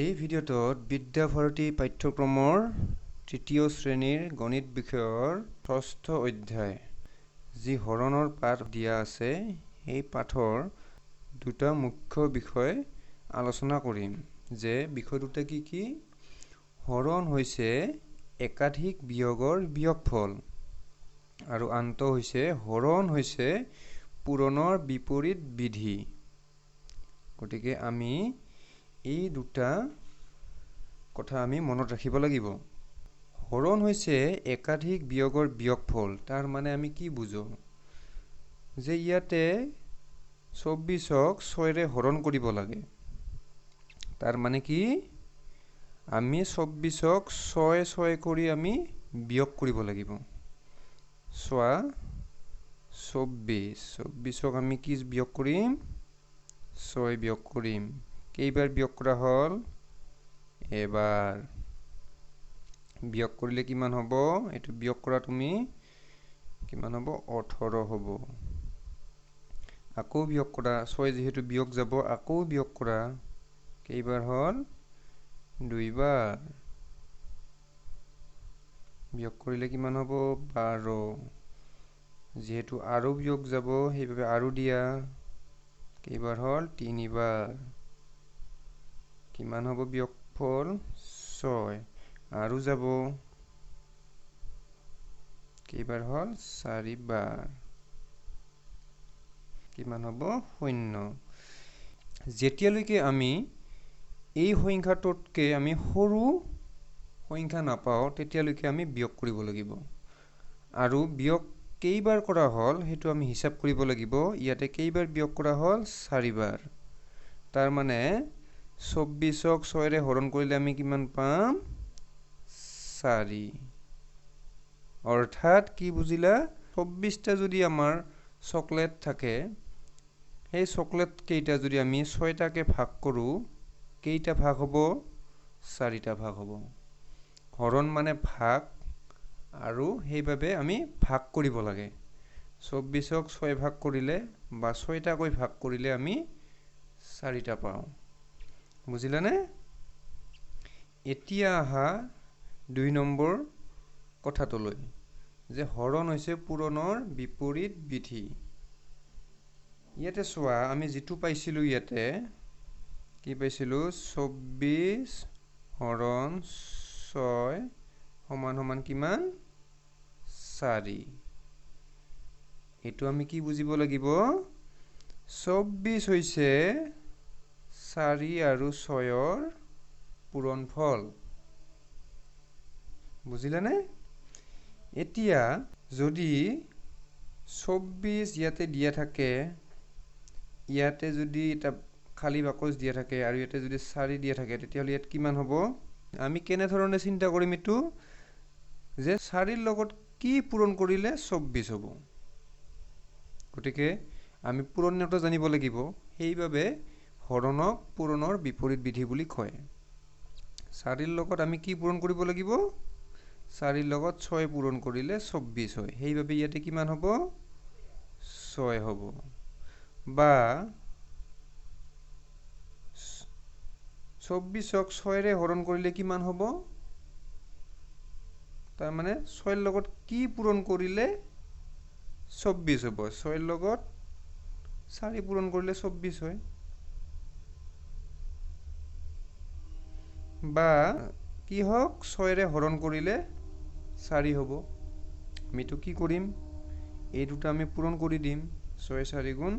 এই ভিডিঅ'টোত বিদ্যাভাৰতী পাঠ্যক্ৰমৰ তৃতীয় শ্ৰেণীৰ গণিত বিষয়ৰ ষষ্ঠ অধ্যায় যি হৰণৰ পাঠ দিয়া আছে এই পাঠৰ দুটা মুখ্য বিষয় আলোচনা কৰিম যে বিষয় দুটা কি হৰণ হৈছে একাধিক বিয়োগৰ বিয়োগফল আৰু আনটো হৈছে হৰণ হৈছে পূৰণৰ বিপৰীত বিধি। গতিকে আমি এই দুটা কথা আমি মনত ৰাখিব লাগিব। হৰণ হৈছে একাধিক বিয়োগৰ বিয়োগফল। তাৰ মানে আমি কি বুজো যে ইয়াতে 24ক 6ৰে হৰণ কৰিব লাগে। তাৰ মানে কি আমি 24ক 6 কৰি আমি বিয়োগ কৰিব লাগিব। চোৱা 24ক আমি কি বিয়োগ কৰিম 6 বিয়োগ কৰিম। কেইবাৰ বিয়োগ কৰা হল এবাৰ। বিয়োগ কৰিলে কিমান হ'ব এটো বিয়োগ কৰা তুমি কিমান হ'ব 18 হ'ব। আকৌ বিয়োগ কৰা 6 যেহেতু বিয়োগ যাব আকৌ বিয়োগ কৰা কেইবাৰ হল দুইবাৰ। বিয়োগ কৰিলে কিমান হ'ব 12। যেহেতু আৰু বিয়োগ যাব সেইভাবে আৰু দিয়া কেইবাৰ হল তিনিবাৰ। কিমান হ'ব বিয়োগফল 6 আৰু যাব কেইবাৰ হল 4 বাৰ। কিমান হ'ব 0। যেতিয়ালৈকে আমি এই সংখ্যাটোতকে আমি সৰু সংখ্যা নাপাও তেতিয়ালৈকে আমি বিয়োগ কৰিব লাগিব। আৰু বিয়োগ কেইবাৰ কৰা হল হেতু আমি হিসাব কৰিব লাগিব। ইয়াতে কেইবাৰ বিয়োগ কৰা হল 4 বাৰ। তাৰ মানে 24ক 6ৰে হৰণ কৰিলে আমি কিমান পাম 4। অৰ্থাৎ কি বুজিলা 24টা যদি আমাৰ চকলেট থাকে সেই চকলেট কেইটা যদি আমি 6টাকে ভাগ কৰো কেইটা ভাগ হ'ব 4টা ভাগ হ'ব। হৰণ মানে ভাগ আৰু সেইভাবে আমি ভাগ কৰিব লাগে। 24ক 6 ভাগ কৰিলে বা 6টাকৈ ভাগ কৰিলে আমি 4টা পাওঁ। বুজিলানে? এতিয়া আহা 2 নম্বৰ কথাটোলৈ যে হৰণ হৈছে পূৰণৰ বিপৰীত বিধি। ইয়াতে চোৱা আমি যেটো পাইছিলো ইয়াতে কি পাইছিলো 24 হৰণ 6 সমান সমান কিমান 4। এটো আমি কি বুজিব লাগিব 24 হৈছে 4 আৰু 6ৰ পূৰণফল। বুজিলানে? এতিয়া যদি 24 ইয়াতে দিয়া থাকে ইয়াতে যদি এটা খালি বাকচ দিয়া থাকে আৰু ইয়াতে যদি 4 দিয়া থাকে তেতিয়াহলে ইয়াত কিমান হ'ব? আমি কেনে ধৰণে চিন্তা কৰিম এটো যে 4ৰ লগত কি পূৰণ কৰিলে 24 হ'ব। গতিকে আমি পূৰণটো জানিব লাগিব। সেইভাবে হৰণক পূৰণৰ বিপৰীত বিধি বুলি কয়। 4ৰ লগত আমি কি পূৰণ কৰিব লাগিব 4ৰ লগত 6 পূৰণ কৰিলে 24 হয়। সেইভাবে ইয়াতে কিমান হ'ব 6 হ'ব। বা 24ক 6ৰে হৰণ কৰিলে কিমান হ'ব তাৰ মানে 6ৰ লগত কি পূৰণ কৰিলে 24 হ'ব। 6ৰ লগত 4 পূৰণ কৰিলে 24 হয়। বা কি হওক 6ৰে হৰণ কৰিলে 4 হ'ব। আমিতো কি কৰিম এই দুটা আমি পূৰণ কৰি দিম 6 4 গুণ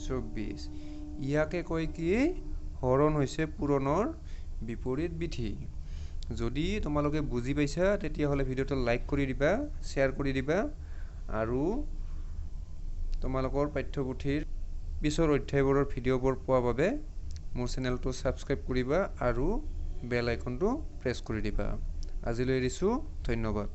24। ইয়াকে কয় কি হৰণ হৈছে পূৰণৰ বিপৰীত বিধি। যদি তোমালোকে বুজি পাইছা তেতিয়াহলে ভিডিওটো লাইক কৰি দিবা শ্বেয়াৰ কৰি দিবা আৰু তোমালোকৰ পাঠ্যপুথিৰ পিছৰ অধ্যায়বোৰৰ ভিডিওবোৰ পোৱাৰ বাবে মোৰ চেনেলটো সাবস্ক্ৰাইব কৰিবা আৰু বেল আইকনটো প্ৰেছ কৰি দিবা। আজিলৈ এৰিছো ধন্যবাদ।